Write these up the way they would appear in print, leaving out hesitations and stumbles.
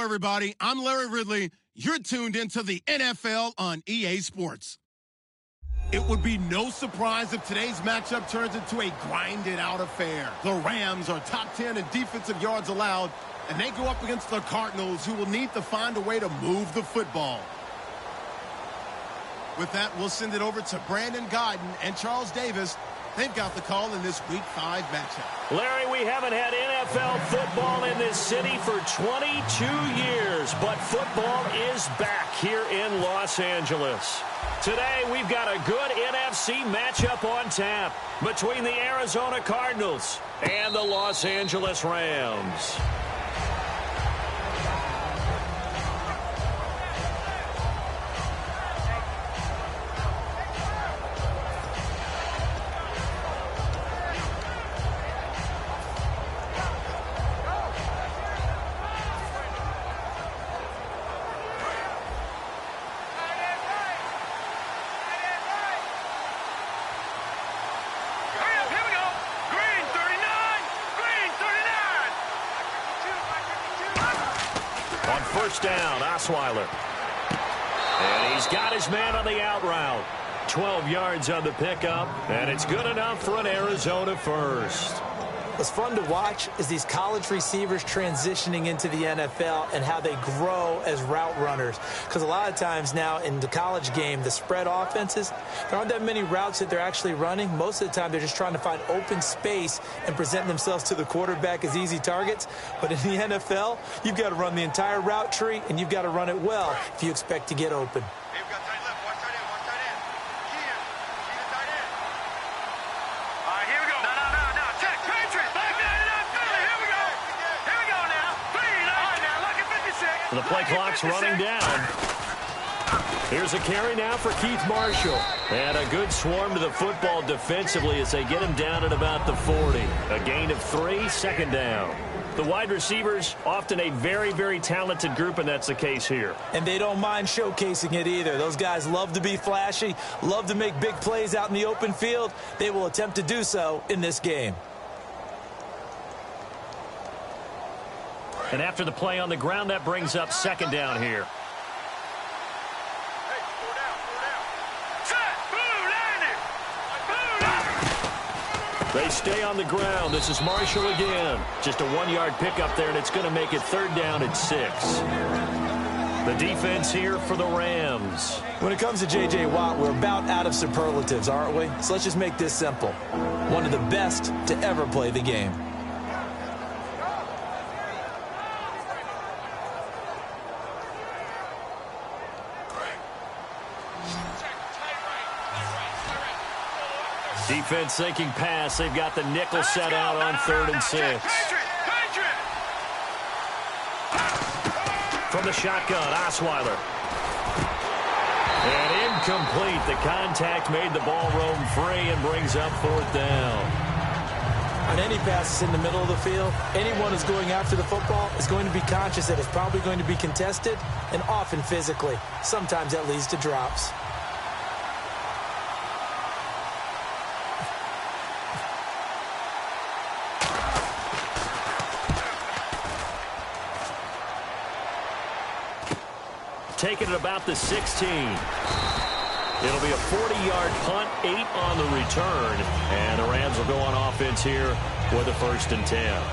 everybody. I'm Larry Ridley. You're tuned into the NFL on EA Sports. It would be no surprise if today's matchup turns into a grinded-out affair. The Rams are top 10 in defensive yards allowed, and they go up against the Cardinals, who will need to find a way to move the football. With that, we'll send it over to Brandon Godden and Charles Davis. They've got the call in this Week 5 matchup. Larry, we haven't had NFL football in this city for 22 years, but football is back here in Los Angeles. Today, we've got a good NFC matchup on tap between the Arizona Cardinals and the Los Angeles Rams. First down, Osweiler. And he's got his man on the out route. 12 yards on the pickup, and it's good enough for an Arizona first. What's fun to watch is these college receivers transitioning into the NFL and how they grow as route runners. Because a lot of times now in the college game, the spread offenses, there aren't that many routes that they're actually running. Most of the time, they're just trying to find open space and present themselves to the quarterback as easy targets. But in the NFL, you've got to run the entire route tree, and you've got to run it well if you expect to get open. The play clock's running down. Here's a carry now for Keith Marshall. And a good swarm to the football defensively as they get him down at about the 40. A gain of 3, second down. The wide receivers, often a very, very talented group, and that's the case here. And they don't mind showcasing it either. Those guys love to be flashy, love to make big plays out in the open field. They will attempt to do so in this game. And after the play on the ground, that brings up second down here. They stay on the ground. This is Marshall again. Just a 1-yard pickup there, and it's going to make it third down at 6. The defense here for the Rams. When it comes to J.J. Watt, we're about out of superlatives, aren't we? So let's just make this simple. One of the best to ever play the game. Defense thinking pass. They've got the nickel set out on 3rd and 6. From the shotgun, Osweiler. And incomplete. The contact made the ball roam free and brings up 4th down. On any passes in the middle of the field, anyone who's going after the football is going to be conscious that it's probably going to be contested, and often physically. Sometimes that leads to drops. Taking it about the 16. It'll be a 40-yard punt, 8 on the return. And the Rams will go on offense here with a 1st and 10.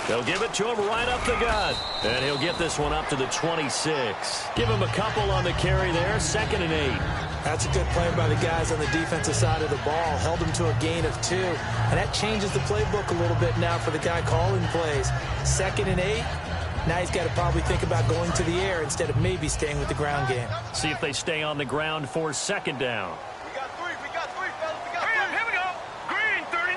They'll give it to him right up the gut. And he'll get this one up to the 26. Give him a couple on the carry there. 2nd and 8. That's a good play by the guys on the defensive side of the ball. Held him to a gain of 2. And that changes the playbook a little bit now for the guy calling plays. 2nd and 8. Now he's got to probably think about going to the air instead of maybe staying with the ground game. See if they stay on the ground for 2nd down. We got 3, fellas. We got 3. Here we go. Green, 39.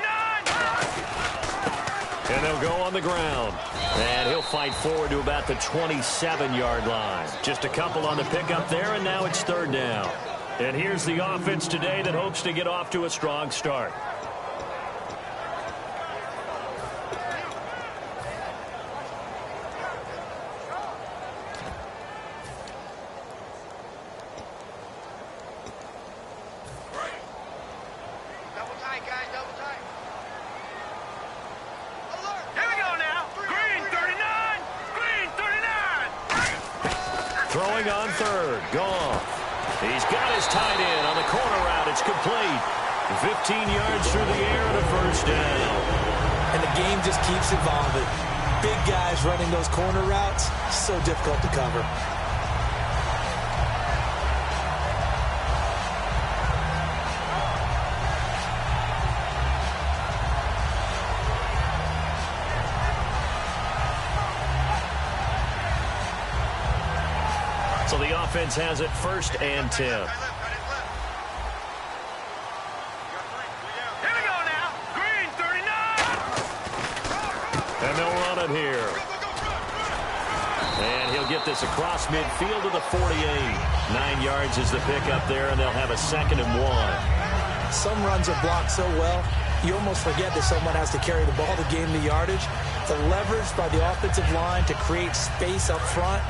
And they'll go on the ground. And he'll fight forward to about the 27-yard line. Just a couple on the pickup there, and now it's 3rd down. And here's the offense today that hopes to get off to a strong start. Throwing on third. Goff. He's got his tight end on the corner route. It's complete. 15 yards through the air and a first down. And the game just keeps evolving. Big guys running those corner routes, so difficult to cover. So the offense has it 1st and 10. Here we go now. Green 39. And they'll run it here. And he'll get this across midfield to the 48. 9 yards is the pickup there, and they'll have a 2nd and 1. Some runs are blocked so well, you almost forget that someone has to carry the ball to gain the yardage. The leverage by the offensive line to create space up front,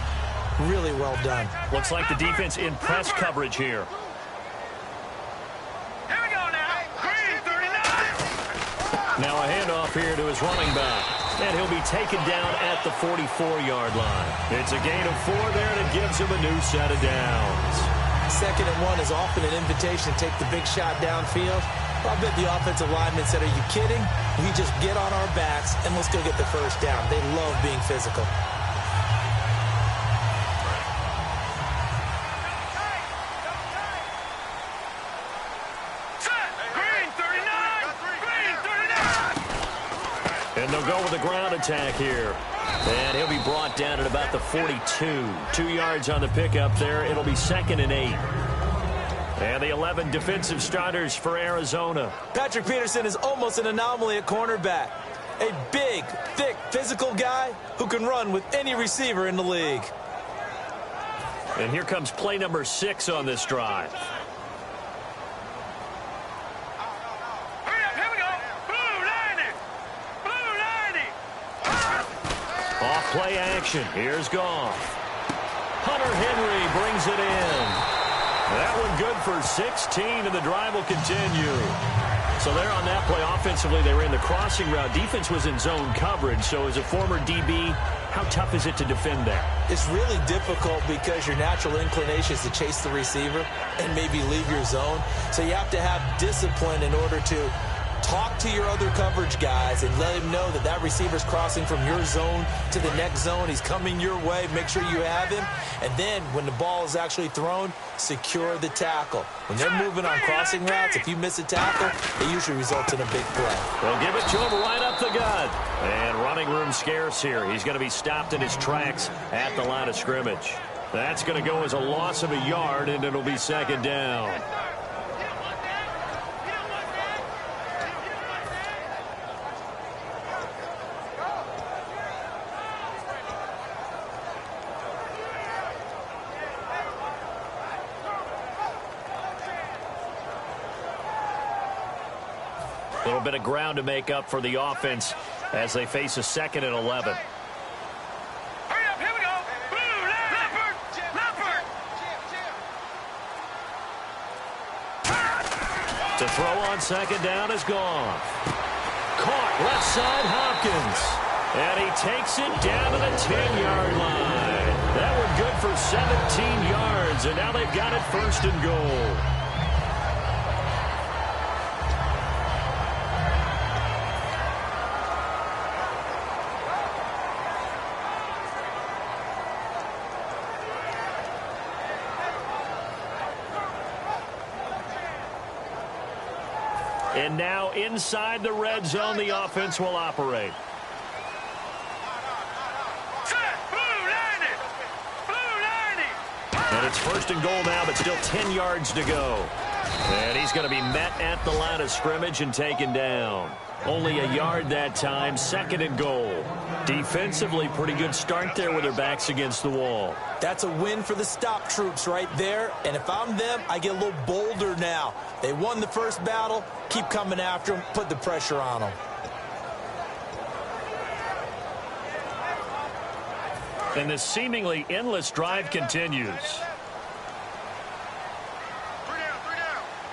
really well done. Looks like the defense in press coverage here. Here we go now. Green 39. Now a handoff here to his running back. And he'll be taken down at the 44-yard line. It's a gain of 4 there, and it gives him a new set of downs. 2nd and 1 is often an invitation to take the big shot downfield. I bet the offensive lineman said, are you kidding? We just get on our backs, and let's go get the first down. They love being physical. And they'll go with a ground attack here. And he'll be brought down at about the 42. 2 yards on the pickup there. It'll be 2nd and 8. And the 11 defensive starters for Arizona. Patrick Peterson is almost an anomaly at cornerback. A big, thick, physical guy who can run with any receiver in the league. And here comes play number 6 on this drive. Off play action. Here's Goff. Hunter Henry brings it in. That one good for 16, and the drive will continue. So there on that play, offensively, they ran the crossing route. Defense was in zone coverage. So as a former DB, how tough is it to defend there? It's really difficult because your natural inclination is to chase the receiver and maybe leave your zone. So you have to have discipline in order to talk to your other coverage guys and let him know that that receiver's crossing from your zone to the next zone. He's coming your way. Make sure you have him. And then when the ball is actually thrown, secure the tackle. When they're moving on crossing routes, if you miss a tackle, it usually results in a big play. They'll give it to him right up the gut. And running room scarce here. He's going to be stopped in his tracks at the line of scrimmage. That's going to go as a loss of a yard, and it'll be 2nd down. A little bit of ground to make up for the offense as they face a 2nd and 11. Hurry up, here we go. Blue, Leopard. To throw on 2nd down is Goff. Caught left side Hopkins. And he takes it down to the 10-yard line. That one good for 17 yards. And now they've got it 1st and goal. And now inside the red zone, the offense will operate. And it's 1st and goal now, but still 10 yards to go. And he's going to be met at the line of scrimmage and taken down. Only a yard that time, 2nd and goal. Defensively, pretty good start there with their backs against the wall. That's a win for the stop troops right there. And if I'm them, I get a little bolder now. They won the first battle. Keep coming after them. Put the pressure on them. And this seemingly endless drive continues. 3 down.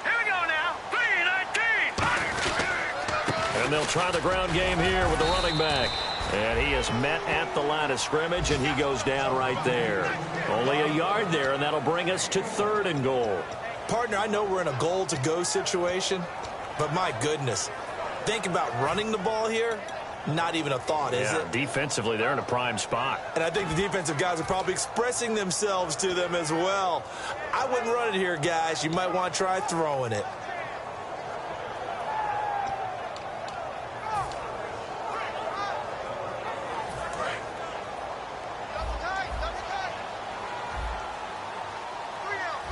Here we go now. 3-19. And they'll try the ground game here with the running back. And he is met at the line of scrimmage, and he goes down right there. Only a yard there, and that'll bring us to 3rd and goal. Partner, I know we're in a goal-to-go situation, but my goodness, think about running the ball here. Not even a thought, is it? Defensively, they're in a prime spot. And I think the defensive guys are probably expressing themselves to them as well. I wouldn't run it here, guys. You might want to try throwing it.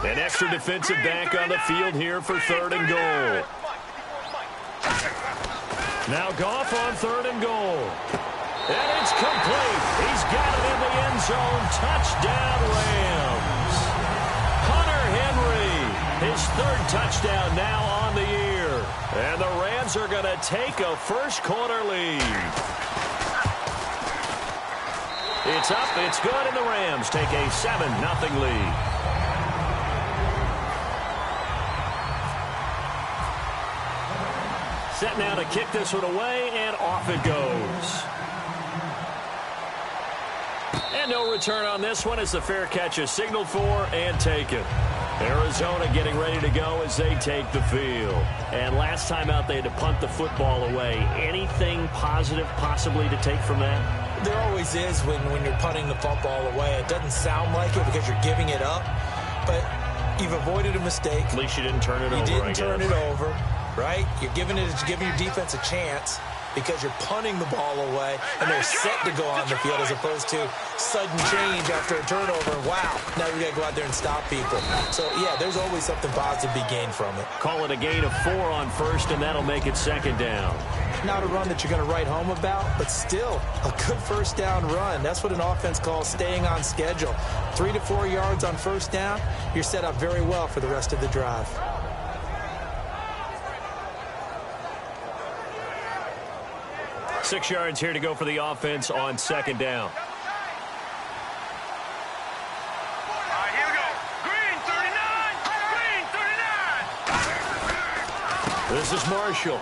An extra defensive back on the field here for 3rd and goal. Now Goff on 3rd and goal. And it's complete. He's got it in the end zone. Touchdown, Rams. Hunter Henry, his 3rd touchdown now on the year. And the Rams are going to take a first-quarter lead. It's up, it's good, and the Rams take a 7-0 lead. Set now to kick this one away, and off it goes. And no return on this one as the fair catch is signaled for and taken. Arizona getting ready to go as they take the field. And last time out, they had to punt the football away. Anything positive possibly to take from that? There always is when you're punting the football away. It doesn't sound like it because you're giving it up, but you've avoided a mistake. At least you didn't turn it over, You didn't turn it over. Right? You're giving your defense a chance because you're punting the ball away, and they're set to go on the field as opposed to sudden change after a turnover. And wow, now we got to go out there and stop people. So, yeah, there's always something positive to be gained from it. Call it a gain of 4 on 1st, and that'll make it 2nd down. Not a run that you're going to write home about, but still a good first down run. That's what an offense calls staying on schedule. 3 to 4 yards on first down, you're set up very well for the rest of the drive. 6 yards here to go for the offense on 2nd down. All right, here we go. Green 39. Green 39. This is Marshall.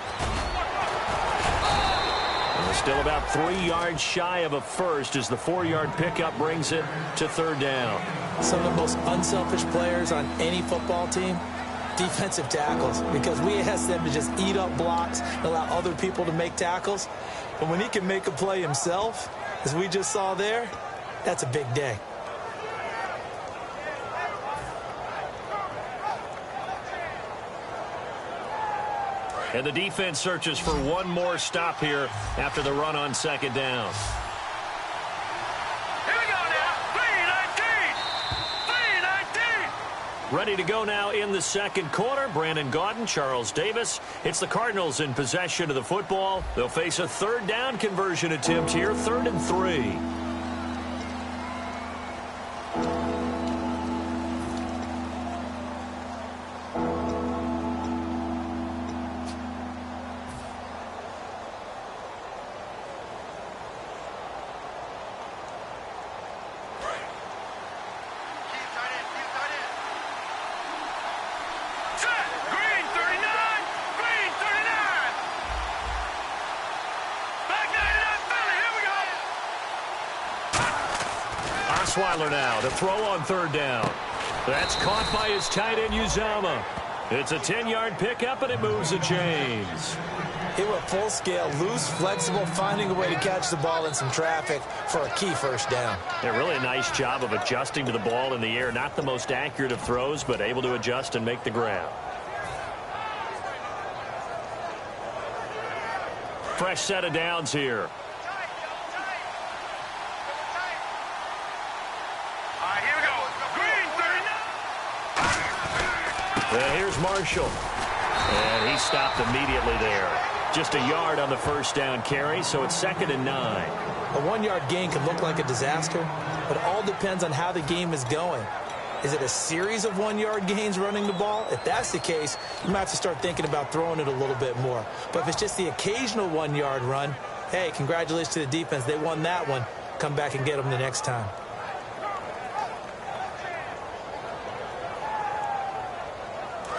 And they're still about 3 yards shy of a first as the 4-yard pickup brings it to 3rd down. Some of the most unselfish players on any football team, defensive tackles, because we ask them to just eat up blocks and allow other people to make tackles. But when he can make a play himself, as we just saw there, that's a big day. And the defense searches for one more stop here after the run on 2nd down. Here we go now. 3-19. 3-19. Ready to go now in the 2nd quarter. Brandon Gaudin, Charles Davis. It's the Cardinals in possession of the football. They'll face a 3rd down conversion attempt here, 3rd and 3. Osweiler now to throw on 3rd down. That's caught by his tight end, Uzama. It's a 10-yard pickup, and it moves the chains. He went full scale, loose, flexible, finding a way to catch the ball in some traffic for a key first down. Yeah, really a nice job of adjusting to the ball in the air. Not the most accurate of throws, but able to adjust and make the grab. Fresh set of downs here. And here's Marshall. And he stopped immediately there. Just a yard on the first down carry, so it's 2nd and 9. A 1-yard gain can look like a disaster, but it all depends on how the game is going. Is it a series of 1-yard gains running the ball? If that's the case, you might have to start thinking about throwing it a little bit more. But if it's just the occasional 1-yard run, hey, congratulations to the defense. They won that one. Come back and get them the next time.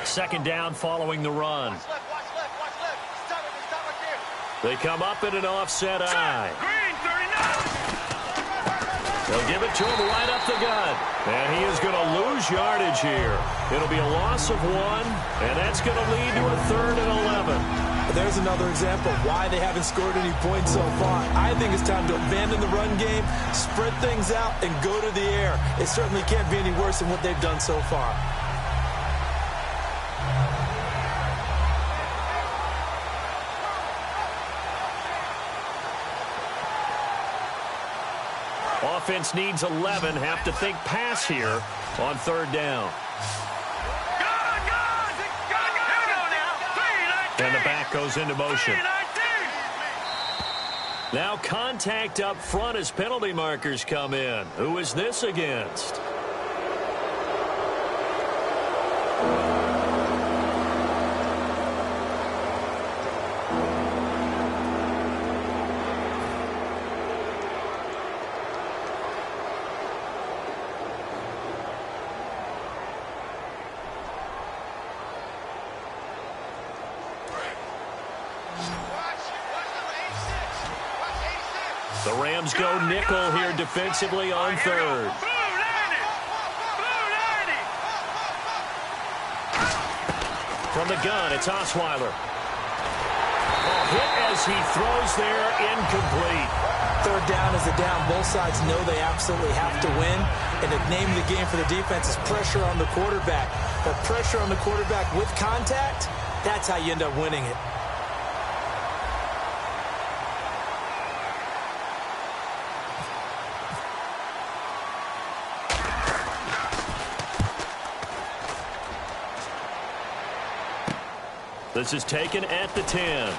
Second down following the run. They come up in an offset eye. Green, 39. They'll give it to him right up the gut. And he is going to lose yardage here. It'll be a loss of 1, and that's going to lead to a 3rd and 11. There's another example of why they haven't scored any points so far. I think it's time to abandon the run game, spread things out, and go to the air. It certainly can't be any worse than what they've done so far. Offense needs 11. Have to think pass here on 3rd down. And the back goes into motion. Now contact up front as penalty markers come in. Who is this against? The Rams go nickel here defensively on 3rd. From the gun, it's Osweiler. Hit as he throws there, incomplete. 3rd down is a down. Both sides know they absolutely have to win. And the name of the game for the defense is pressure on the quarterback. But pressure on the quarterback with contact, that's how you end up winning it. This is taken at the 10.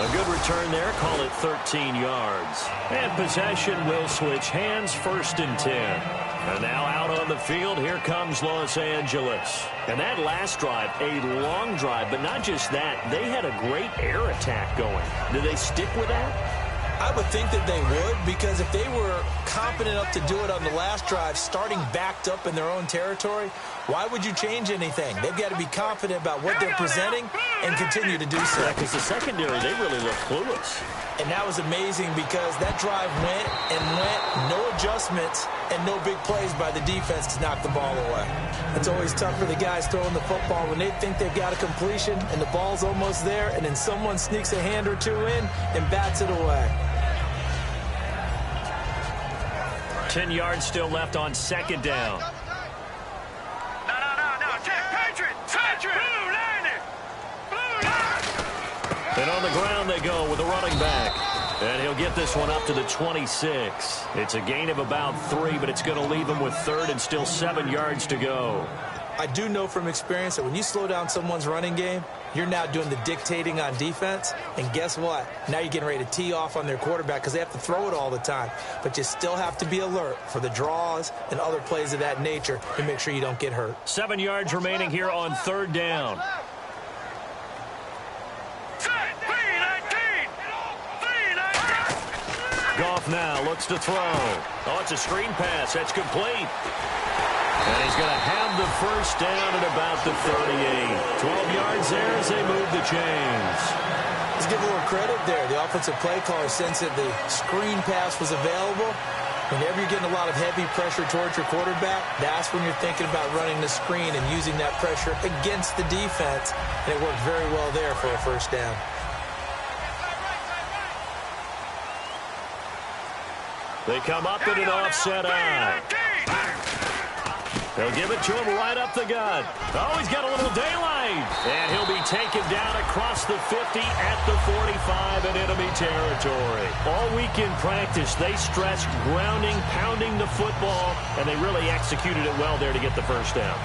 A good return there. Call it 13 yards. And possession will switch hands, 1st and 10. And now out on the field, here comes Los Angeles. And that last drive, a long drive, but not just that. They had a great air attack going. Do they stick with that? I would think that they would, because if they were confident enough to do it on the last drive, starting backed up in their own territory, why would you change anything? They've got to be confident about what they're presenting and continue to do so. Yeah, because the secondary, they really look clueless. And that was amazing because that drive went and went, no adjustments, and no big plays by the defense to knock the ball away. It's always tough for the guys throwing the football when they think they've got a completion and the ball's almost there, and then someone sneaks a hand or two in and bats it away. 10 yards still left on 2nd down. No. Patriot. And on the ground they go with a running back. And he'll get this one up to the 26. It's a gain of about 3, but it's going to leave him with 3rd and still 7 yards to go. I do know from experience that when you slow down someone's running game, you're now doing the dictating on defense. And guess what? Now you're getting ready to tee off on their quarterback because they have to throw it all the time. But you still have to be alert for the draws and other plays of that nature to make sure you don't get hurt. 7 yards remaining here on 3rd down. Goff now looks to throw. Oh, it's a screen pass. That's complete. And he's going to have the first down at about the 38. 12 yards there as they move the chains. Let's give a little credit there. The offensive play caller sensed that the screen pass was available. Whenever you're getting a lot of heavy pressure towards your quarterback, that's when you're thinking about running the screen and using that pressure against the defense. And it worked very well there for a first down. They come up in an offset eye. They'll give it to him right up the gut. Oh, he's got a little daylight. And he'll be taken down across the 50 at the 45 in enemy territory. All week in practice, they stressed grounding, pounding the football, and they really executed it well there to get the first down.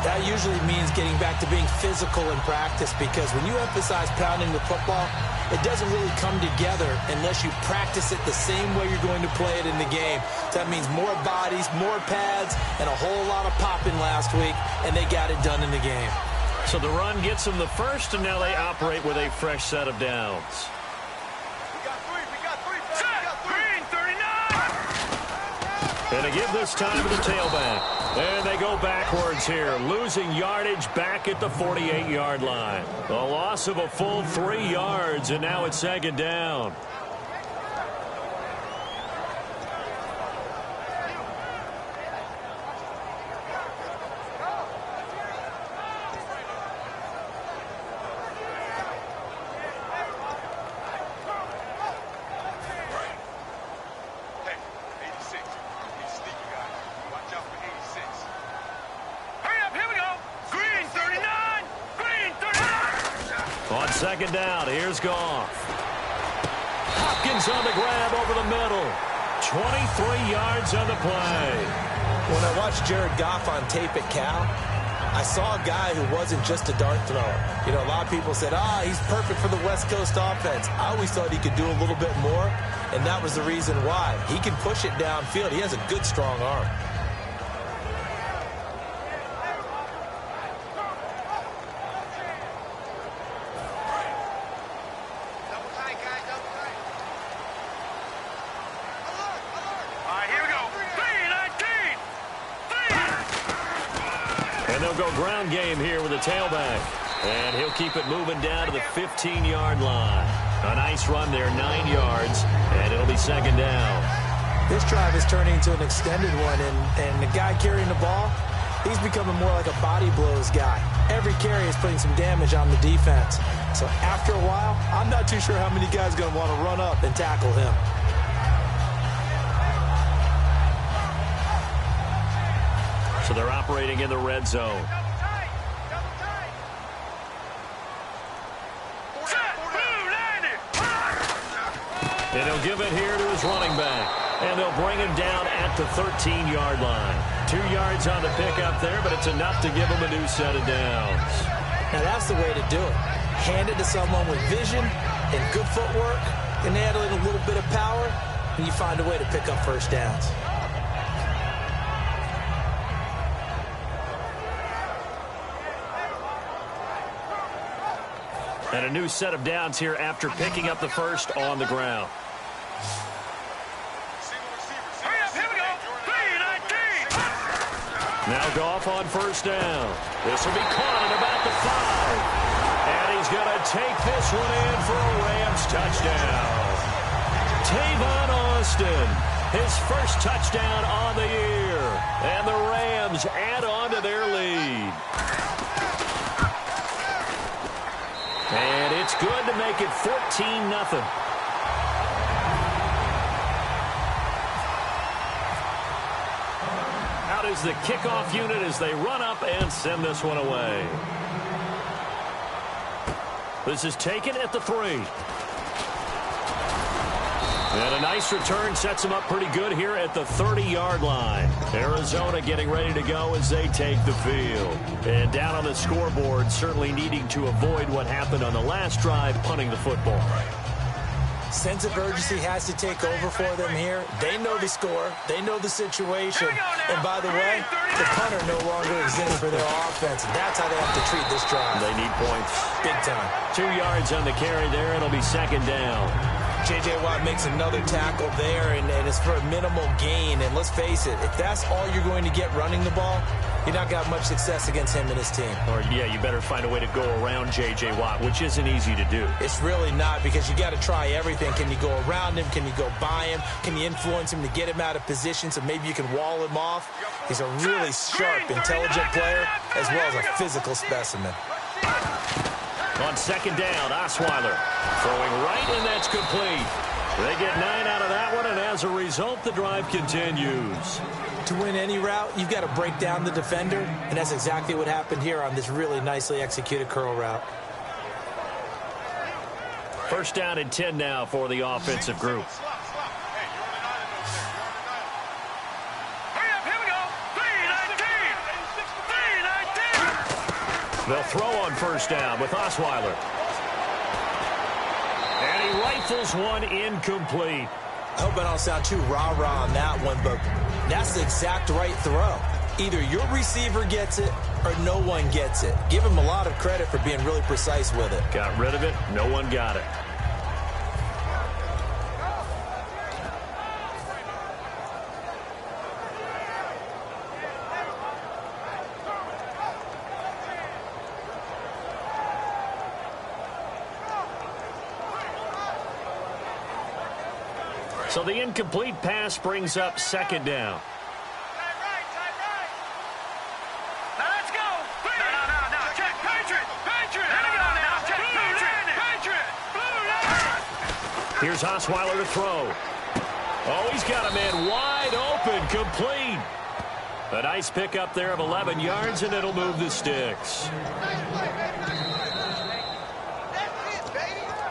That usually means getting back to being physical in practice, because when you emphasize pounding the football, it doesn't really come together unless you practice it the same way you're going to play it in the game. That means more bodies, more pads, and a whole lot of popping last week, and they got it done in the game. So the run gets them the first, and now they operate with a fresh set of downs. And they give this time to the tailback. And they go backwards here, losing yardage back at the 48-yard line. A loss of a full 3 yards, and now it's second down. Second down, here's Goff. Hopkins on the grab over the middle. 23 yards on the play. When I watched Jared Goff on tape at Cal, I saw a guy who wasn't just a dart thrower. You know, a lot of people said, he's perfect for the West Coast offense. I always thought he could do a little bit more, and that was the reason why. He can push it downfield. He has a good, strong arm. Ground game here with the tailback. And he'll keep it moving down to the 15-yard line. A nice run there, 9 yards, and it'll be second down. This drive is turning into an extended one, and the guy carrying the ball, he's becoming more like a body blows guy. Every carry is putting some damage on the defense. So after a while, I'm not too sure how many guys are going to want to run up and tackle him. So they're operating in the red zone. And he'll give it here to his running back. And they'll bring him down at the 13-yard line. 2 yards on the pickup there, but it's enough to give him a new set of downs. Now that's the way to do it. Hand it to someone with vision and good footwork, and add a little bit of power, and you find a way to pick up first downs. And a new set of downs here after picking up the first on the ground. Now Goff on first down. This will be caught at about the 5. And he's going to take this one in for a Rams touchdown. Tavon Austin, his first touchdown on the year. And the Rams add on to their lead. And it's good to make it 14-0. Out is the kickoff unit as they run up and send this one away. This is taken at the 3. And a nice return sets them up pretty good here at the 30-yard line. Arizona getting ready to go as they take the field. And down on the scoreboard, certainly needing to avoid what happened on the last drive, punting the football. Sense of urgency has to take over for them here. They know the score. They know the situation. And by the way, the punter no longer exists for their offense. That's how they have to treat this drive. They need points. Big time. 2 yards on the carry there. It'll be second down. J.J. Watt makes another tackle there, and it's for a minimal gain. And let's face it, if that's all you're going to get running the ball, you're not going to have much success against him and his team. Or, yeah, you better find a way to go around J.J. Watt, which isn't easy to do. It's really not, because you got to try everything. Can you go around him? Can you go by him? Can you influence him to get him out of position so maybe you can wall him off? He's a really sharp, intelligent player, as well as a physical specimen. On second down, Osweiler throwing right, and that's complete. They get 9 out of that one, and as a result, the drive continues. To win any route, you've got to break down the defender, and that's exactly what happened here on this really nicely executed curl route. First down and 10 now for the offensive group. They'll throw on first down with Osweiler. And he rifles one incomplete. I hope I don't sound too rah-rah on that one, but that's the exact right throw. Either your receiver gets it or no one gets it. Give him a lot of credit for being really precise with it. Got rid of it. No one got it. So the incomplete pass brings up second down. Time right. Now let's go. No. Check. Patriot. Now. Check. Patriot. Here's Osweiler to throw. Oh, he's got a man wide open. Complete. A nice pickup there of 11 yards, and it'll move the sticks.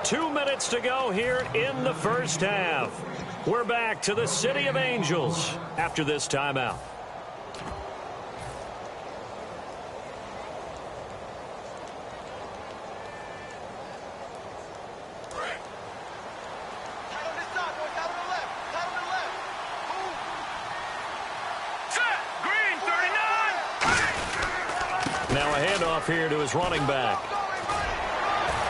2 minutes to go here in the first half. We're back to the City of Angels after this timeout. Green 39. Now a handoff here to his running back.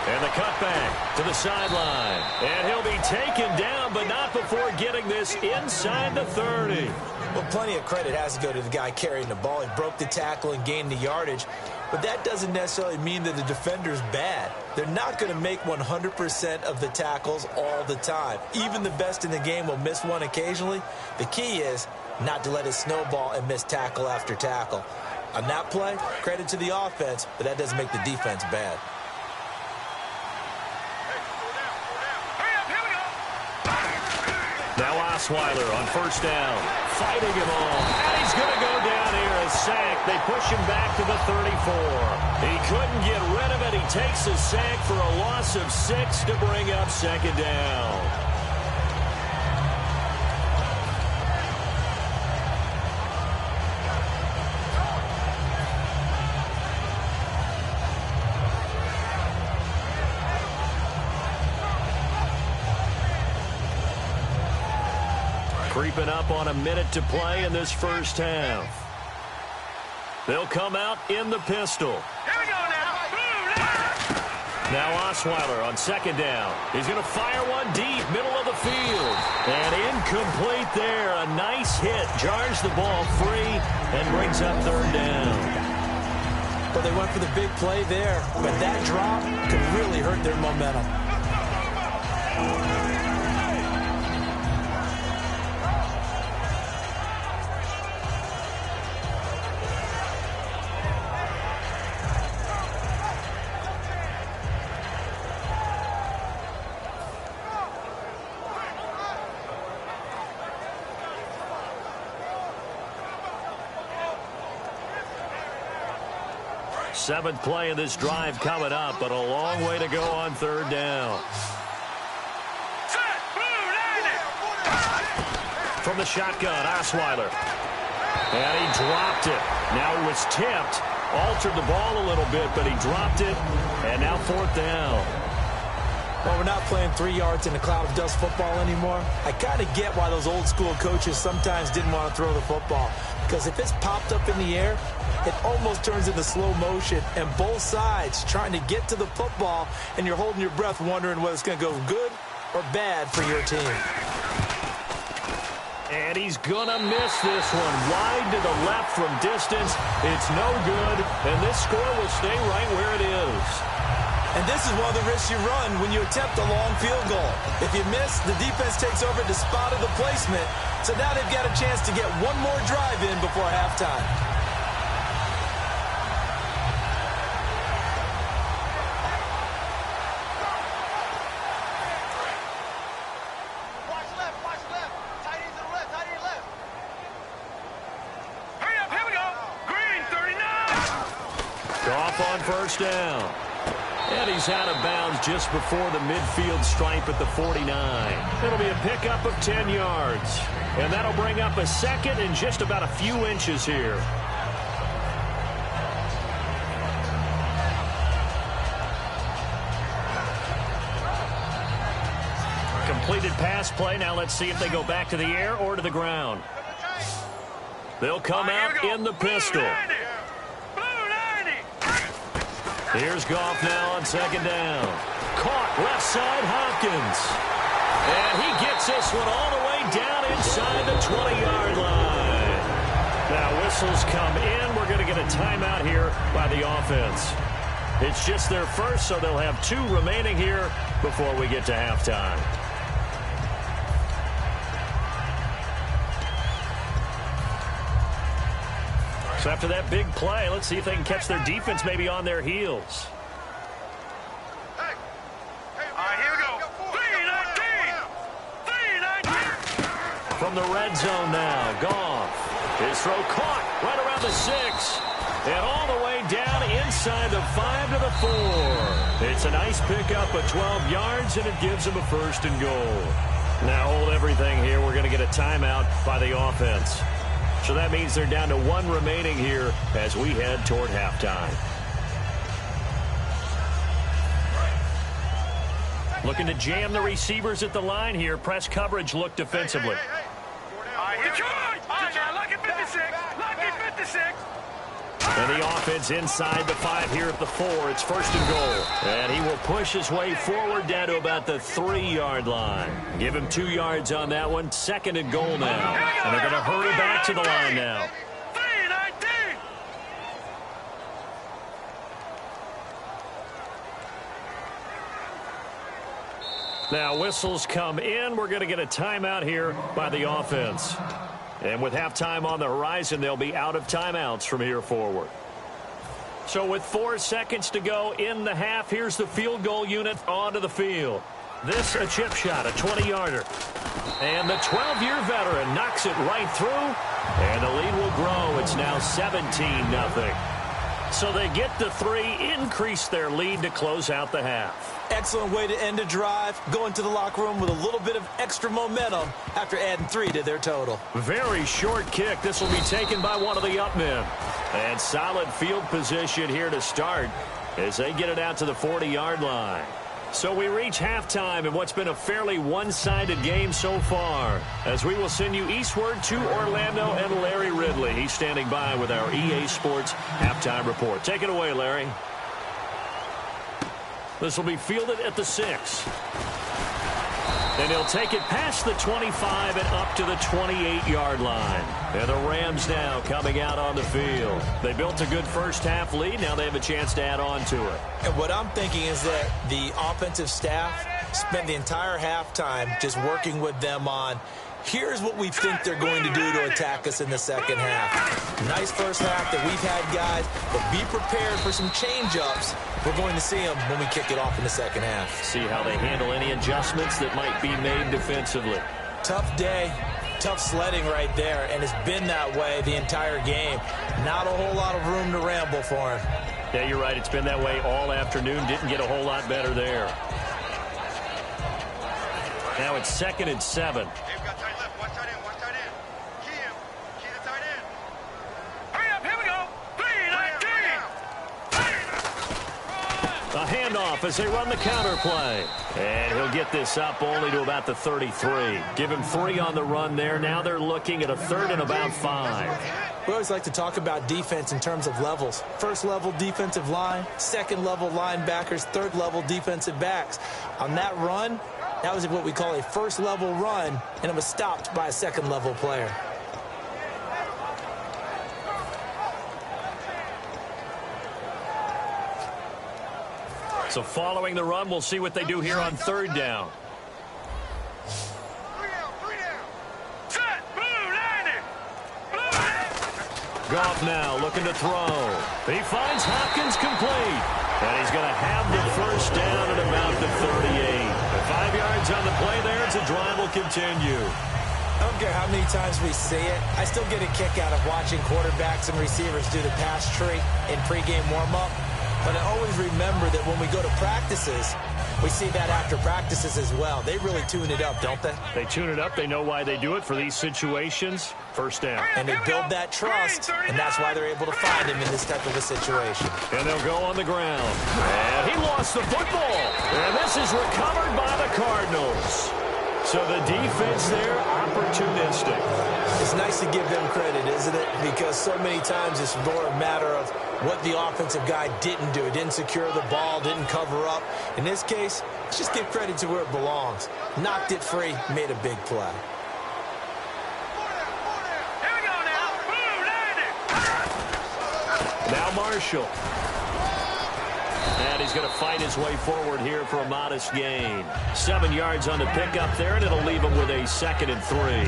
And the cutback to the sideline. And he'll be taken down, but not before getting this inside the 30. Well, plenty of credit has to go to the guy carrying the ball. He broke the tackle and gained the yardage. But that doesn't necessarily mean that the defender's bad. They're not going to make 100% of the tackles all the time. Even the best in the game will miss one occasionally. The key is not to let it snowball and miss tackle after tackle. On that play, credit to the offense, but that doesn't make the defense bad. Now Osweiler on first down, fighting him off, and he's going to go down here, a sack. They push him back to the 34. He couldn't get rid of it. He takes a sack for a loss of 6 to bring up second down. Creeping up on a minute to play in this first half. They'll come out in the pistol. Here we go now. Now Osweiler on second down. He's going to fire one deep, middle of the field. And incomplete there. A nice hit. Jars the ball free and brings up third down. But they went for the big play there. But that drop could really hurt their momentum. Seventh play of this drive coming up, but a long way to go on third down. From the shotgun, Osweiler. And he dropped it. Now he was tipped, altered the ball a little bit, but he dropped it, and now fourth down. Well, we're not playing 3 yards in a cloud of dust football anymore. I kind of get why those old school coaches sometimes didn't want to throw the football. Because if it's popped up in the air, it almost turns into slow motion. And both sides trying to get to the football, and you're holding your breath wondering whether it's going to go good or bad for your team. And he's going to miss this one. Wide to the left from distance. It's no good. And this score will stay right where it is. And this is one of the risks you run when you attempt a long field goal. If you miss, the defense takes over the spot of the placement. So now they've got a chance to get one more drive in before halftime. Watch left. Tight end to the left, tight end left. Hurry up, here we go. Green 39. Off on first down. And he's out of bounds just before the midfield stripe at the 49. It'll be a pickup of 10 yards. And that'll bring up a second and just about a few inches here. Intended pass play. Now let's see if they go back to the air or to the ground. They'll come out in the pistol. Here's Goff now on second down. Caught left side Hopkins. And he gets this one all the way down inside the 20-yard line. Now whistles come in. We're going to get a timeout here by the offense. It's just their first, so they'll have 2 remaining here before we get to halftime. So after that big play, let's see if they can catch their defense maybe on their heels. Hey. All right, here we go. 3-19. From the red zone now, Goff. His throw caught right around the 6. And all the way down inside the 5 to the 4. It's a nice pickup of 12 yards, and it gives them a 1st and goal. Now hold everything here. We're going to get a timeout by the offense. So that means they're down to 1 remaining here as we head toward halftime. Looking to jam the receivers at the line here. Press coverage look defensively. Detroit! Lucky 56! Lucky 56! And the offense inside the 5 here at the 4. It's 1st and goal. And he will push his way forward down to about the 3-yard line. Give him 2 yards on that one. 2nd and goal now. And they're going to hurry back to the line now. 3-19! Now whistles come in. We're going to get a timeout here by the offense. And with halftime on the horizon, they'll be out of timeouts from here forward. So with 4 seconds to go in the half, here's the field goal unit onto the field. This a chip shot, a 20-yarder. And the 12-year veteran knocks it right through. And the lead will grow. It's now 17-0. So they get the 3, increase their lead to close out the half. Excellent way to end a drive. Go into the locker room with a little bit of extra momentum after adding 3 to their total. Very short kick. This will be taken by one of the up men. And solid field position here to start as they get it out to the 40-yard line. So we reach halftime in what's been a fairly one-sided game so far, as we will send you eastward to Orlando and Larry Ridley. He's standing by with our EA Sports halftime report. Take it away, Larry. This will be fielded at the 6. And he'll take it past the 25 and up to the 28-yard line. And the Rams now coming out on the field. They built a good first-half lead. Now they have a chance to add on to it. And what I'm thinking is that the offensive staff spent the entire halftime just working with them on, here's what we think they're going to do to attack us in the second half. Nice first half that we've had, guys, but be prepared for some change-ups. We're going to see them when we kick it off in the second half. See how they handle any adjustments that might be made defensively. Tough day, tough sledding right there, and it's been that way the entire game. Not a whole lot of room to ramble for him. Yeah, you're right. It's been that way all afternoon. Didn't get a whole lot better there. Now it's 2nd and 7. They've got tight left. Watch tight end. Watch tight end. Key him. Key the tight end. Hurry up. Here we go. 3-19. A handoff as they run the counter play. And he'll get this up only to about the 33. Give him 3 on the run there. Now they're looking at a 3rd and about 5. We always like to talk about defense in terms of levels. First level defensive line, second level linebackers, third level defensive backs. On that run, that was what we call a first level run, and it was stopped by a second level player. So following the run, we'll see what they do here on 3rd down. 3 down. Set. Blue 90. Blue 90. Goff now looking to throw. He finds Hopkins complete. And he's going to have the first down at about the 38. 5 yards on the play there. It's a drive will continue. I don't care how many times we see it. I still get a kick out of watching quarterbacks and receivers do the pass tree in pregame warm-up. But I always remember that when we go to practices, we see that after practices as well. They really tune it up, don't they? They tune it up. They know why they do it for these situations. First down. And they build that trust, and that's why they're able to find him in this type of a situation. And they'll go on the ground. And he lost the football. And this is recovered by the Cardinals. So the defense there, opportunistic. It's nice to give them credit, isn't it? Because so many times it's more a matter of what the offensive guy didn't do. Didn't secure the ball, didn't cover up. In this case, let's just give credit to where it belongs. Knocked it free, made a big play. Here we go now. Boom, Now Marshall. And he's going to fight his way forward here for a modest gain. 7 yards on the pickup there, and it'll leave him with a 2nd and 3.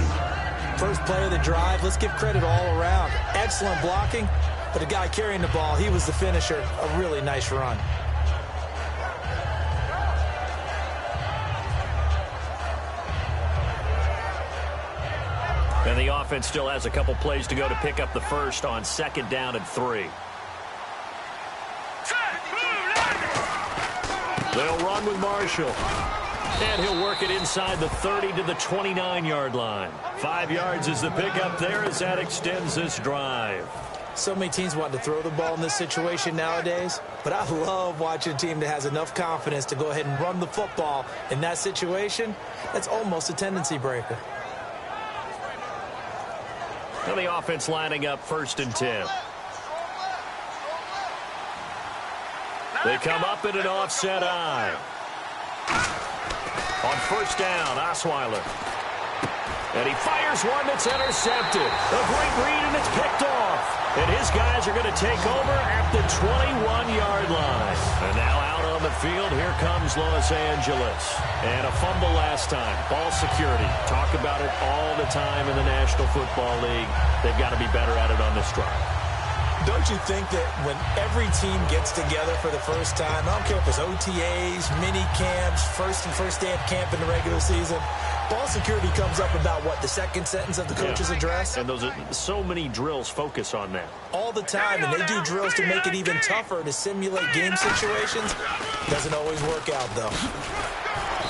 First play of the drive, let's give credit all around. Excellent blocking, but the guy carrying the ball, he was the finisher. A really nice run. And the offense still has a couple plays to go to pick up the first on 2nd down and 3. They'll run with Marshall. And he'll work it inside the 30 to the 29-yard line. 5 yards is the pickup there as that extends this drive. So many teams want to throw the ball in this situation nowadays, but I love watching a team that has enough confidence to go ahead and run the football in that situation. That's almost a tendency breaker. And the offense lining up 1st and 10. They come up in an offset eye. On 1st down, Osweiler. And he fires one that's intercepted. A great read, and it's picked off. And his guys are going to take over at the 21-yard line. And now out on the field, here comes Los Angeles. And a fumble last time. Ball security. Talk about it all the time in the National Football League. They've got to be better at it on this drive. Don't you think that when every team gets together for the first time, I don't care if it's OTAs, mini camps, first day of camp in the regular season, ball security comes up about, what, the second sentence of the coach's address? And those are so many drills focus on that. All the time, and they do drills to make it even tougher to simulate game situations. Doesn't always work out, though.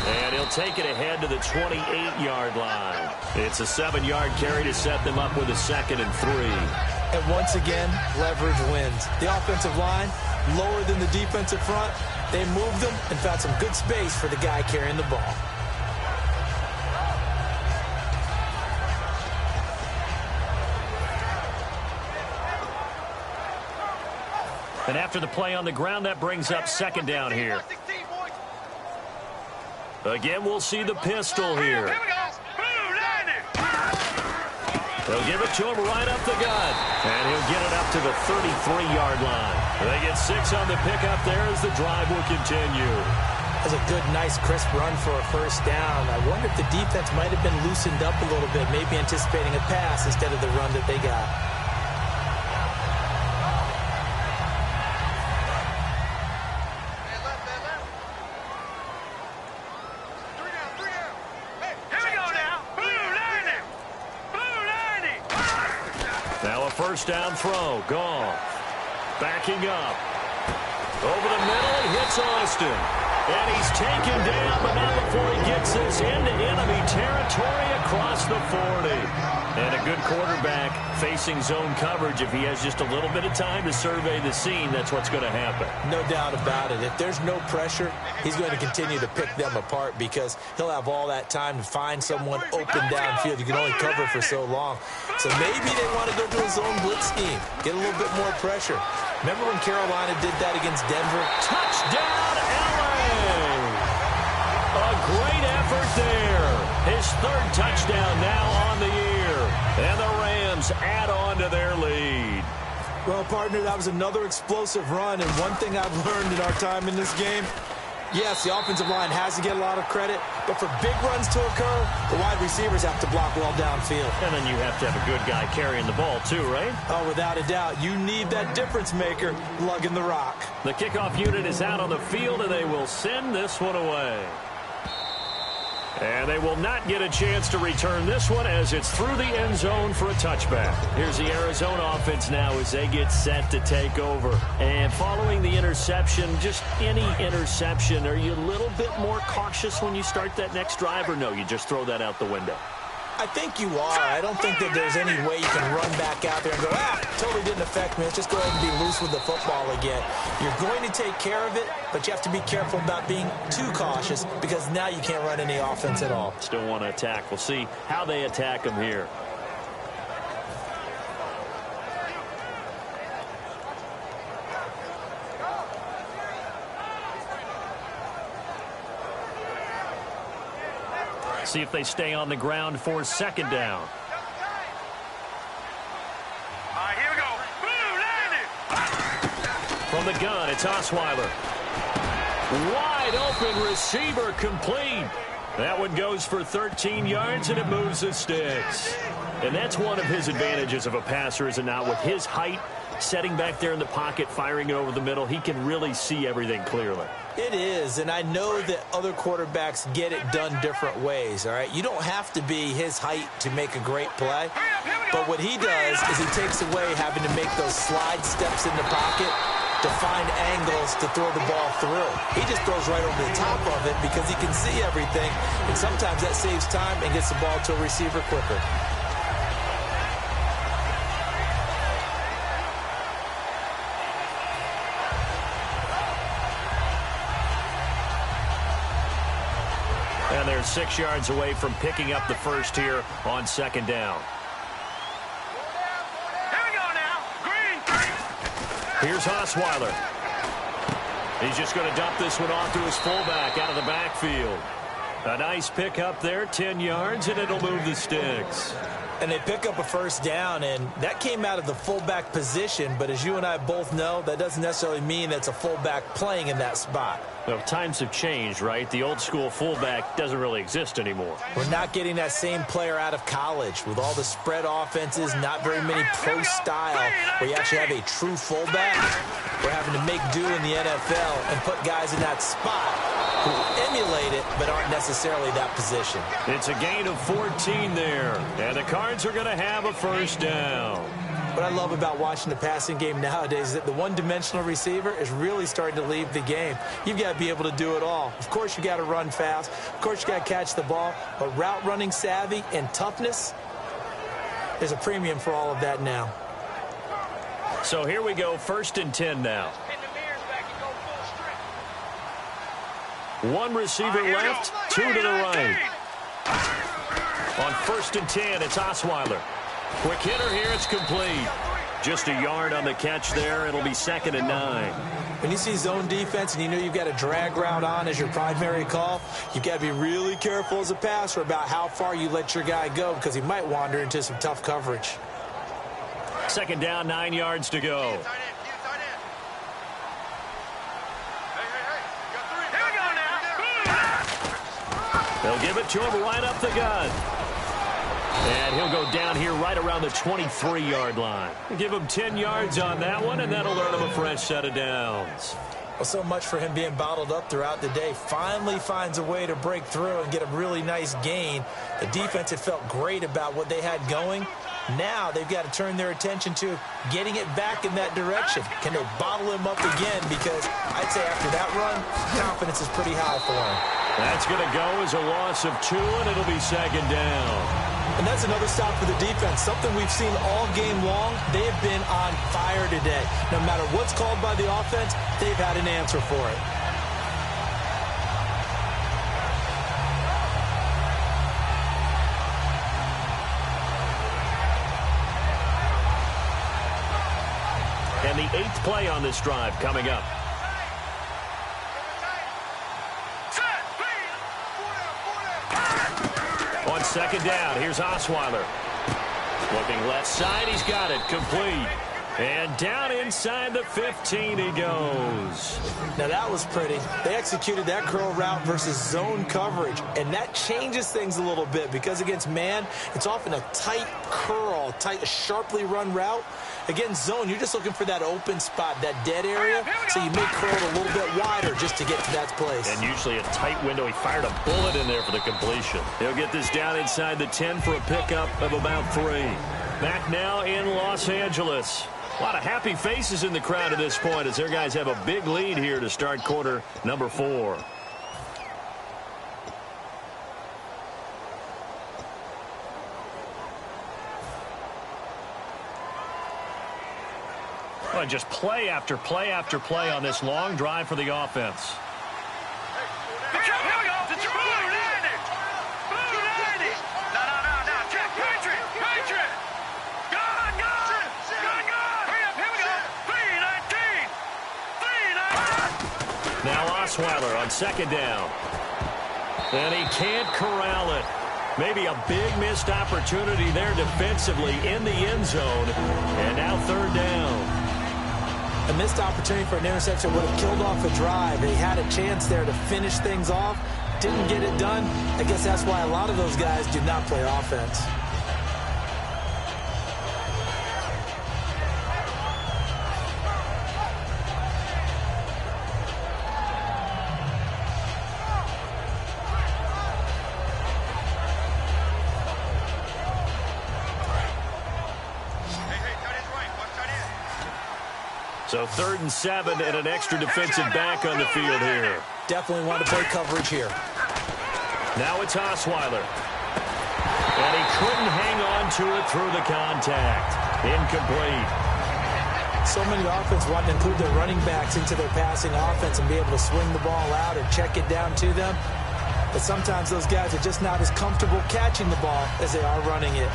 And he'll take it ahead to the 28-yard line. It's a 7-yard carry to set them up with a 2nd and 3. And once again, leverage wins. The offensive line, lower than the defensive front. They moved them and found some good space for the guy carrying the ball. And after the play on the ground, that brings up 2nd down here. Again, we'll see the pistol here. They'll give it to him right up the gut. And he'll get it up to the 33-yard line. They get 6 on the pickup there as the drive will continue. That's a good, nice, crisp run for a 1st down. I wonder if the defense might have been loosened up a little bit, maybe anticipating a pass instead of the run that they got. Now a 1st down throw. Goff backing up. Over the middle, he hits Austin. And he's taken down, but not before he gets this into enemy territory across the 40. And a good quarterback facing zone coverage. If he has just a little bit of time to survey the scene, that's what's going to happen. No doubt about it. If there's no pressure, he's going to continue to pick them apart because he'll have all that time to find someone open downfield. You can only cover for so long. So maybe they want to go to a zone blitz scheme, get a little bit more pressure. Remember when Carolina did that against Denver? Touchdown, LA! A great effort there. His 3rd touchdown now on the year. And the Rams add on to their lead. Well, partner, that was another explosive run. And one thing I've learned in our time in this game, yes, the offensive line has to get a lot of credit, but for big runs to occur, the wide receivers have to block well downfield. And then you have to have a good guy carrying the ball too, right? Oh, without a doubt. You need that difference maker lugging the rock. The kickoff unit is out on the field, and they will send this one away. And they will not get a chance to return this one as it's through the end zone for a touchback. Here's the Arizona offense now as they get set to take over. And following the interception, just any interception, are you a little bit more cautious when you start that next drive, or no, you just throw that out the window? I think you are. I don't think that there's any way you can run back out there and go, totally didn't affect me. Let's just go ahead and be loose with the football again. You're going to take care of it, but you have to be careful about being too cautious because now you can't run any offense at all. Still want to attack. We'll see how they attack him here. See if they stay on the ground for second down. Here we go. Boom, landed. From the gun, it's Osweiler. Wide open receiver complete. That one goes for 13 yards, and it moves the sticks. And that's one of his advantages of a passer, is it not? With his height, setting back there in the pocket, firing it over the middle, he can really see everything clearly. It is, and I know that other quarterbacks get it done different ways, all right? You don't have to be his height to make a great play, but what he does is he takes away having to make those slide steps in the pocket to find angles to throw the ball through. He just throws right over the top of it because he can see everything, and sometimes that saves time and gets the ball to a receiver quicker. And they're 6 yards away from picking up the first here on second down. Here we go now. Green. Here's Osweiler. He's just going to dump this one off to his fullback out of the backfield. A nice pickup there, 10 yards, and it'll move the sticks. And they pick up a first down, and that came out of the fullback position, but as you and I both know, that doesn't necessarily mean it's a fullback playing in that spot. Well, times have changed, right? The old school fullback doesn't really exist anymore. We're not getting that same player out of college with all the spread offenses, not very many pro style where you actually have a true fullback. We're having to make do in the NFL and put guys in that spot who emulate it but aren't necessarily that position. It's a gain of 14 there, and the Cards are going to have a first down. What I love about watching the passing game nowadays is that the one-dimensional receiver is really starting to leave the game. You've got to be able to do it all. Of course, you got to run fast. Of course, you got to catch the ball. But route running savvy and toughness, there's a premium for all of that now. So here we go, 1st and 10 now. One receiver left, two to the right. On 1st and 10, it's Osweiler. Quick hitter here, it's complete. Just a yard on the catch there. It'll be 2nd and 9. When you see zone defense and you know you've got a drag route on as your primary call, you've got to be really careful as a passer about how far you let your guy go because he might wander into some tough coverage. 2nd down, 9 yards to go. They'll give it to him right up the gut. And he'll go down here right around the 23-yard line. Give him 10 yards on that one, and that'll earn him a fresh set of downs. Well, so much for him being bottled up throughout the day. Finally finds a way to break through and get a really nice gain. The defense had felt great about what they had going. Now they've got to turn their attention to getting it back in that direction. Can they bottle him up again? Because I'd say after that run, confidence is pretty high for him. That's going to go as a loss of 2, and it'll be 2nd down. And that's another stop for the defense. Something we've seen all game long. They have been on fire today. No matter what's called by the offense, they've had an answer for it. And the 8th play on this drive coming up. On 2nd down, here's Osweiler. Looking left side, he's got it, complete. And down inside the 15 he goes. Now that was pretty. They executed that curl route versus zone coverage, and that changes things a little bit because against man, it's often a tight curl, tight, sharply run route. Against zone, you're just looking for that open spot, that dead area, so you make curl a little bit wider just to get to that place. And usually a tight window. He fired a bullet in there for the completion. He'll get this down inside the 10 for a pickup of about 3. Back now in Los Angeles. A lot of happy faces in the crowd at this point as their guys have a big lead here to start quarter number 4. Well, just play after play after play on this long drive for the offense. Now Osweiler on second down. And he can't corral it. Maybe a big missed opportunity there defensively in the end zone. And now third down. A missed opportunity for an interception would have killed off a drive. They had a chance there to finish things off. Didn't get it done. I guess that's why a lot of those guys do not play offense. So 3rd and 7 and an extra defensive back on the field here. Definitely want to play coverage here. Now it's Osweiler. And he couldn't hang on to it through the contact. Incomplete. So many offenses want to include their running backs into their passing offense and be able to swing the ball out or check it down to them. But sometimes those guys are just not as comfortable catching the ball as they are running it.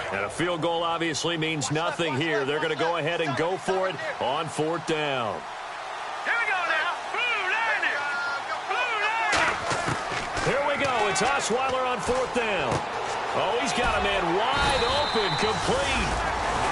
And a field goal obviously means nothing here. They're going to go ahead and go for it on 4th down. Here we go now. Here we go. It's Osweiler on 4th down. Oh, he's got a man wide open, complete.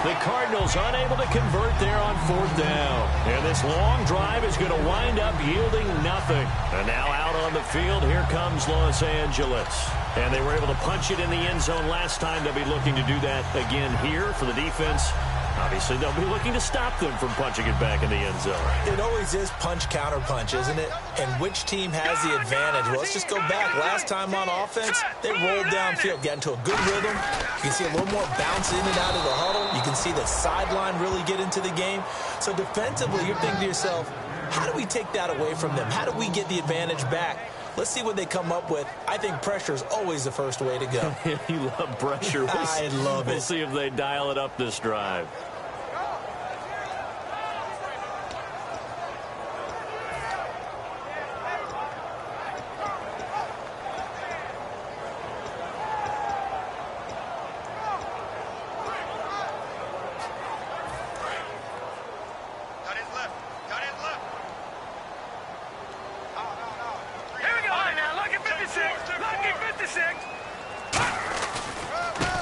The Cardinals unable to convert there on 4th down. And this long drive is going to wind up yielding nothing. And now out on the field, here comes Los Angeles. And they were able to punch it in the end zone last time. They'll be looking to do that again here for the defense. Obviously, they'll be looking to stop them from punching it back in the end zone. It always is punch-counter-punch, isn't it? And which team has the advantage? Well, let's just go back. Last time on offense, they rolled downfield, got into a good rhythm. You can see a little more bounce in and out of the huddle. You can see the sideline really get into the game. So defensively, you're thinking to yourself, how do we take that away from them? How do we get the advantage back? Let's see what they come up with. I think pressure is always the first way to go. You love pressure. I love it. We'll see if they dial it up this drive.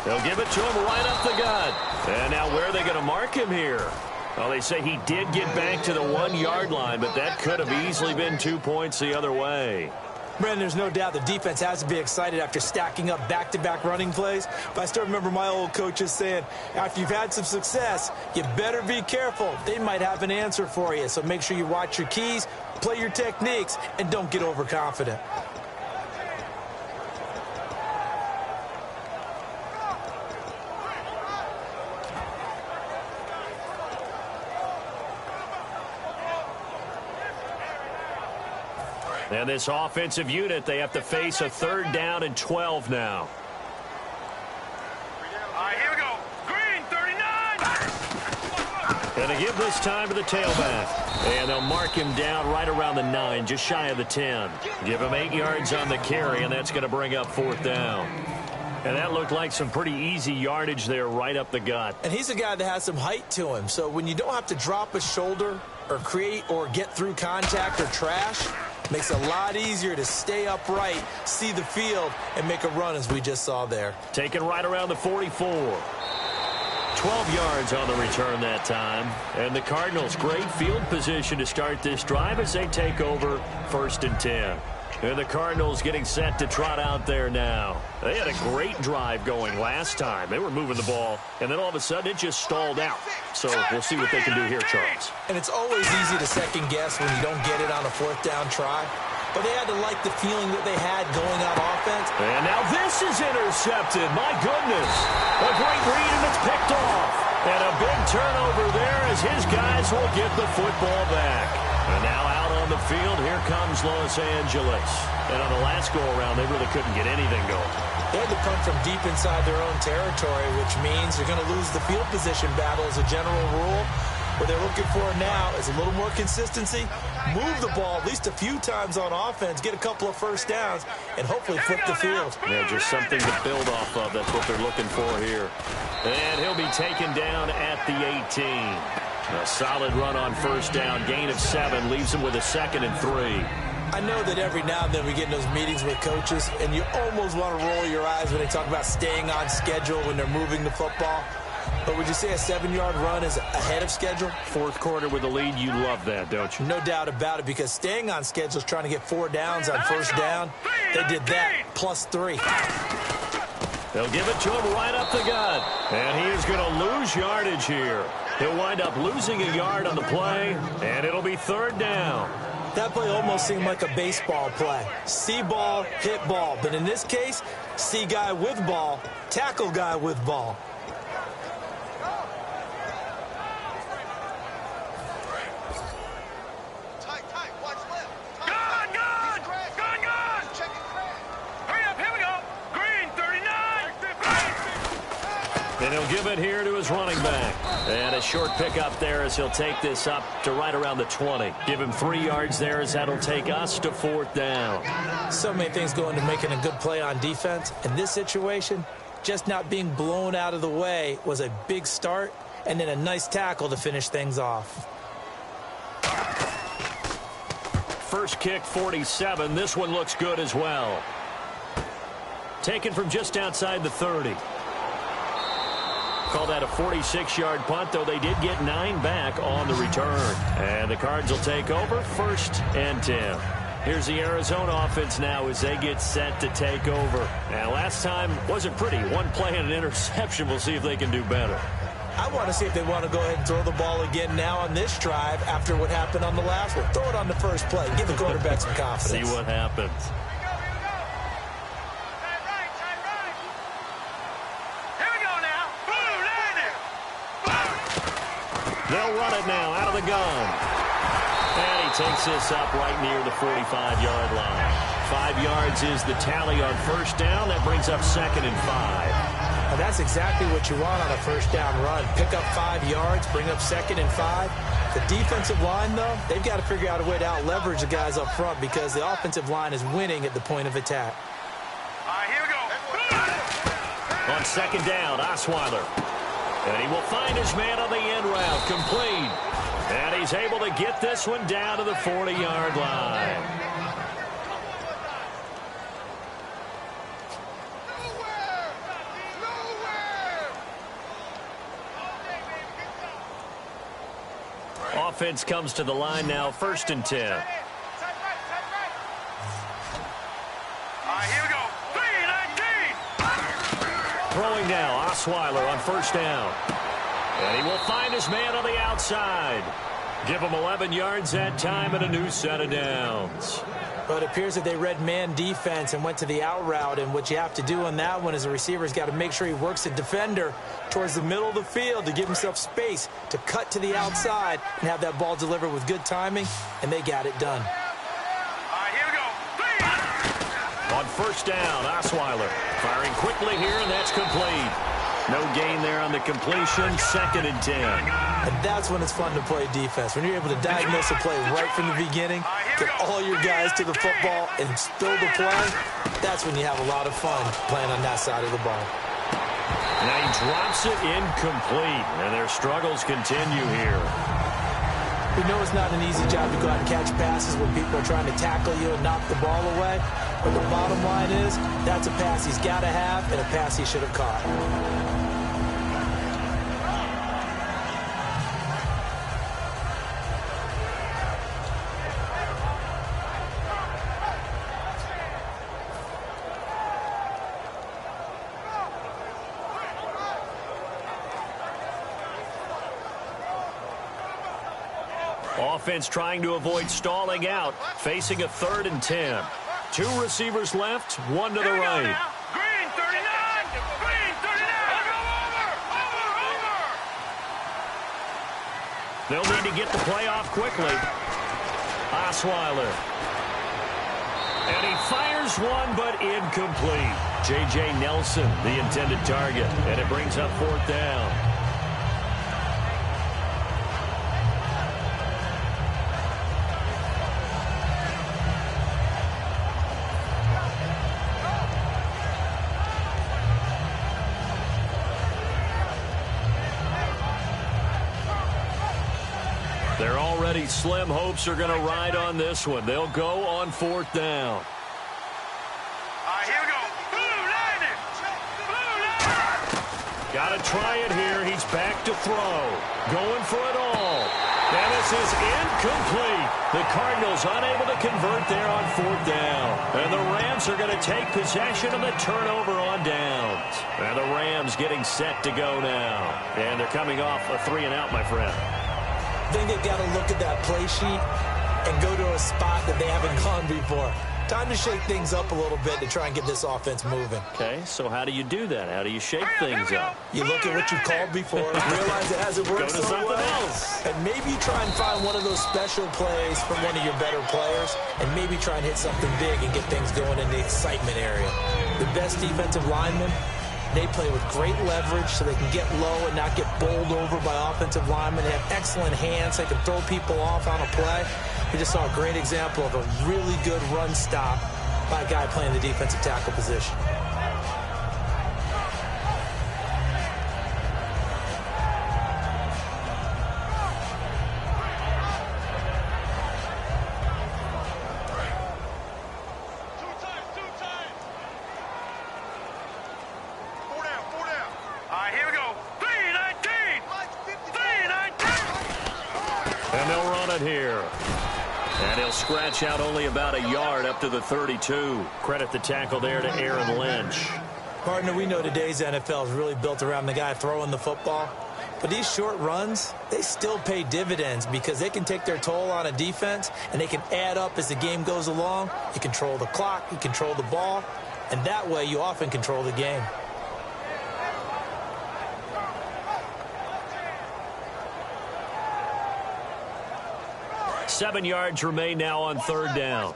They'll give it to him right up the gut. And now where are they going to mark him here? Well, they say he did get back to the 1-yard line, but that could have easily been 2 points the other way. Brandon, there's no doubt the defense has to be excited after stacking up back-to-back running plays. But I still remember my old coaches saying, after you've had some success, you better be careful. They might have an answer for you. So make sure you watch your keys, play your techniques, and don't get overconfident. And this offensive unit, they have to face a 3rd down and 12 now. All right, here we go. Green, 39. And they give this time to the tailback. And they'll mark him down right around the 9, just shy of the 10. Give him 8 yards on the carry, and that's going to bring up 4th down. And that looked like some pretty easy yardage there right up the gut. And he's a guy that has some height to him. So when you don't have to drop a shoulder or create or get through contact or trash, makes it a lot easier to stay upright, see the field, and make a run as we just saw there. Taken right around the 44. 12 yards on the return that time. And the Cardinals, great field position to start this drive as they take over 1st and 10. And the Cardinals getting set to trot out there now. They had a great drive going last time. They were moving the ball, and then all of a sudden it just stalled out. So we'll see what they can do here, Charles. And it's always easy to second guess when you don't get it on a 4th down try. But they had to like the feeling that they had going on offense. And now this is intercepted. My goodness. A great read, and it's picked off. And a big turnover there as his guys will get the football back. And now out on the field, here comes Los Angeles. And on the last go-around, they really couldn't get anything going. They had to punt from deep inside their own territory, which means you're going to lose the field position battle as a general rule. What they're looking for now is a little more consistency, move the ball at least a few times on offense, get a couple of first downs, and hopefully flip the field. Yeah, just something to build off of. That's what they're looking for here. And he'll be taken down at the 18. A solid run on first down, gain of 7, leaves him with a 2nd and 3. I know that every now and then we get in those meetings with coaches, and you almost want to roll your eyes when they talk about staying on schedule when they're moving the football. But would you say a 7-yard run is ahead of schedule? Fourth quarter with a lead, you love that, don't you? No doubt about it, because staying on schedule is trying to get 4 downs on first down. They did that, plus 3. They'll give it to him right up the gut. And he is going to lose yardage here. He'll wind up losing a yard on the play, and it'll be 3rd down. That play almost seemed like a baseball play. See ball, hit ball. But in this case, see guy with ball, tackle guy with ball. And he'll give it here to his running back. And a short pickup there as he'll take this up to right around the 20. Give him 3 yards there as that'll take us to 4th down. So many things go into making a good play on defense. In this situation, just not being blown out of the way was a big start, and then a nice tackle to finish things off. First kick, 47. This one looks good as well. Taken from just outside the 30. Call that a 46-yard punt, though they did get 9 back on the return. And the Cards will take over, 1st and 10. Here's the Arizona offense now as they get set to take over. Now, last time wasn't pretty. 1 play and an interception. We'll see if they can do better. I want to see if they want to go ahead and throw the ball again now on this drive after what happened on the last one. Throw it on the first play. Give the quarterback some confidence. See what happens. They'll run it now out of the gun. And he takes this up right near the 45-yard line. 5 yards is the tally on first down. That brings up 2nd and 5. And that's exactly what you want on a first down run. Pick up 5 yards, bring up 2nd and 5. The defensive line, though, they've got to figure out a way to out-leverage the guys up front because the offensive line is winning at the point of attack. All right, here we go. On 2nd down, Osweiler. And he will find his man on the end route, complete. And he's able to get this one down to the 40-yard line. Offense comes to the line now, 1st and 10. All right, here we go. 3-19. Throwing now, Osweiler on first down. And he will find his man on the outside. Give him 11 yards that time and a new set of downs. But it appears that they read man defense and went to the out route. And what you have to do on that one is the receiver's got to make sure he works the defender towards the middle of the field to give himself space to cut to the outside and have that ball delivered with good timing. And they got it done. All right, here we go. On first down, Osweiler firing quickly here, and that's complete. No gain there on the completion, 2nd and 10. And that's when it's fun to play defense. When you're able to diagnose a play right from the beginning, get all your guys to the football and still the play, that's when you have a lot of fun playing on that side of the ball. Now he drops it incomplete, and their struggles continue here. We know it's not an easy job to go out and catch passes when people are trying to tackle you and knock the ball away. But the bottom line is, that's a pass he's got to have and a pass he should have caught. Offense trying to avoid stalling out, facing a 3rd and 10. 2 receivers left, 1 to the right. Green 39. Green 39. Over. They'll need to get the play off quickly. Osweiler. And he fires one, but incomplete. J.J. Nelson, the intended target. And it brings up 4th down. Their already slim hopes are going to ride on this one. They'll go on 4th down. Here we go. Blue line. Got to try it here. He's back to throw. Going for it all. And this is incomplete. The Cardinals unable to convert there on 4th down. And the Rams are going to take possession of the turnover on downs. And the Rams getting set to go now. And they're coming off a 3-and-out, my friend. I think they've got to look at that play sheet and go to a spot that they haven't gone before. Time to shake things up a little bit to try and get this offense moving. Okay, so how do you do that? How do you shake things up? You look at what you've called before, realize it hasn't worked Go to so something well, else. and maybe try and find one of those special plays from one of your better players, and maybe try and hit something big and get things going in the excitement area. The best defensive linemen, they play with great leverage so they can get low and not get bowled over by offensive linemen. They have excellent hands. They can throw people off on a play. We just saw a great example of a really good run stop by a guy playing the defensive tackle position. Here we go. 3-19. And they'll run it here. And he'll scratch out only about a yard up to the 32. Credit the tackle there to Aaron Lynch. Partner, we know today's NFL is really built around the guy throwing the football. But these short runs, they still pay dividends because they can take their toll on a defense and they can add up as the game goes along. You control the clock, you control the ball, and that way you often control the game. Seven yards remain now on 3rd down.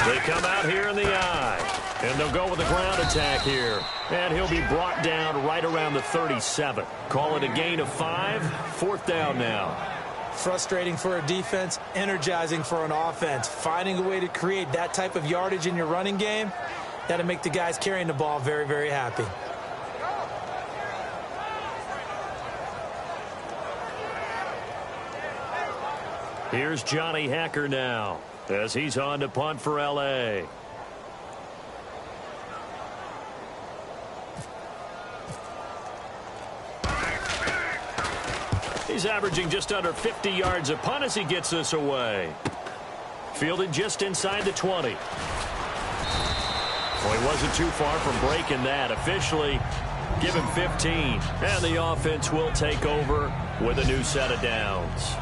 They come out here in the eye. And they'll go with a ground attack here. And he'll be brought down right around the 37. Call it a gain of 5. 4th down now. Frustrating for a defense, energizing for an offense. Finding a way to create that type of yardage in your running game, that'll make the guys carrying the ball very, very happy. Here's Johnny Hacker now as he's on to punt for L.A. He's averaging just under 50 yards a punt as he gets this away. Fielded just inside the 20. Well, he wasn't too far from breaking that. Officially, give him 15. And the offense will take over with a new set of downs.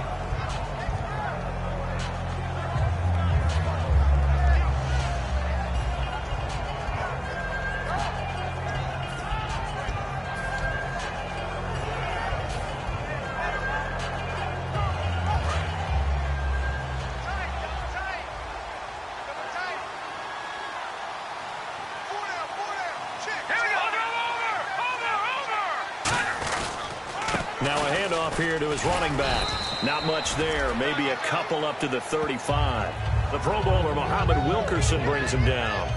Now a handoff here to his running back. Not much there. Maybe a couple up to the 35. The Pro Bowler, Muhammad Wilkerson, brings him down.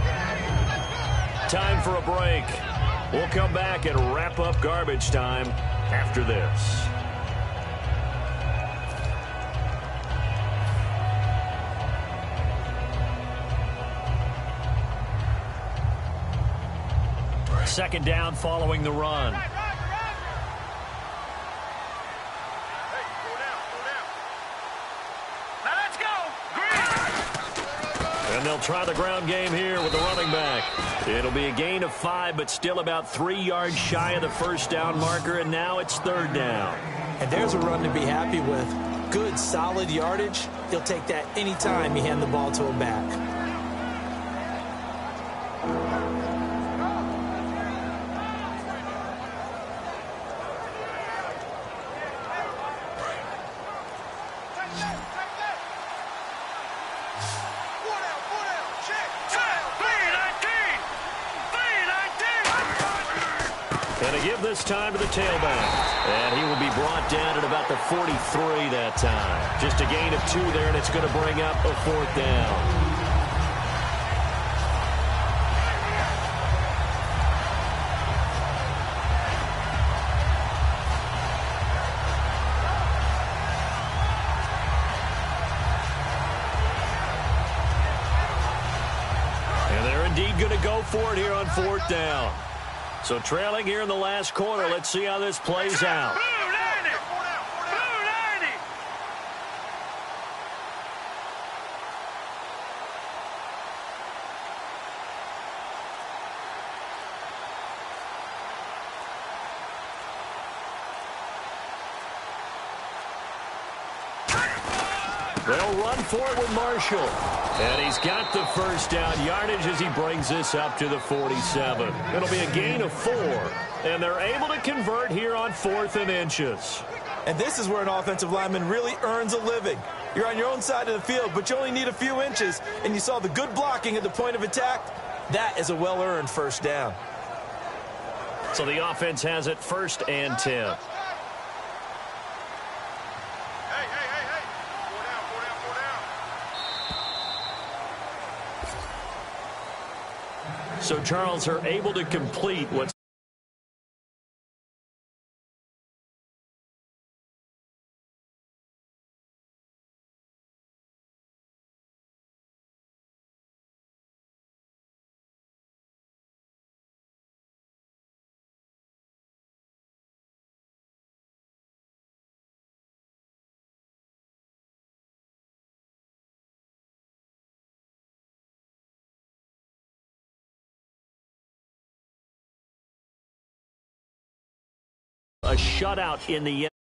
Time for a break. We'll come back and wrap up garbage time after this. Second down following the run. And they'll try the ground game here with the running back. It'll be a gain of 5, but still about 3 yards shy of the first down marker, and now it's 3rd down. And there's a run to be happy with. Good, solid yardage. He'll take that anytime you hand the ball to a back. And to give this time to the tailback. And he will be brought down at about the 43 that time. Just a gain of 2 there, and it's going to bring up a 4th down. And they're indeed going to go for it here on 4th down. So trailing here in the last quarter. Let's see how this plays out. They'll run for it with Marshall. And he's got the first down yardage as he brings this up to the 47. It'll be a gain of 4. And they're able to convert here on 4th and inches. And this is where an offensive lineman really earns a living. You're on your own side of the field, but you only need a few inches, and you saw the good blocking at the point of attack. That is a well-earned first down. So the offense has it 1st and 10. So Charles are able to complete what's a shutout in the end.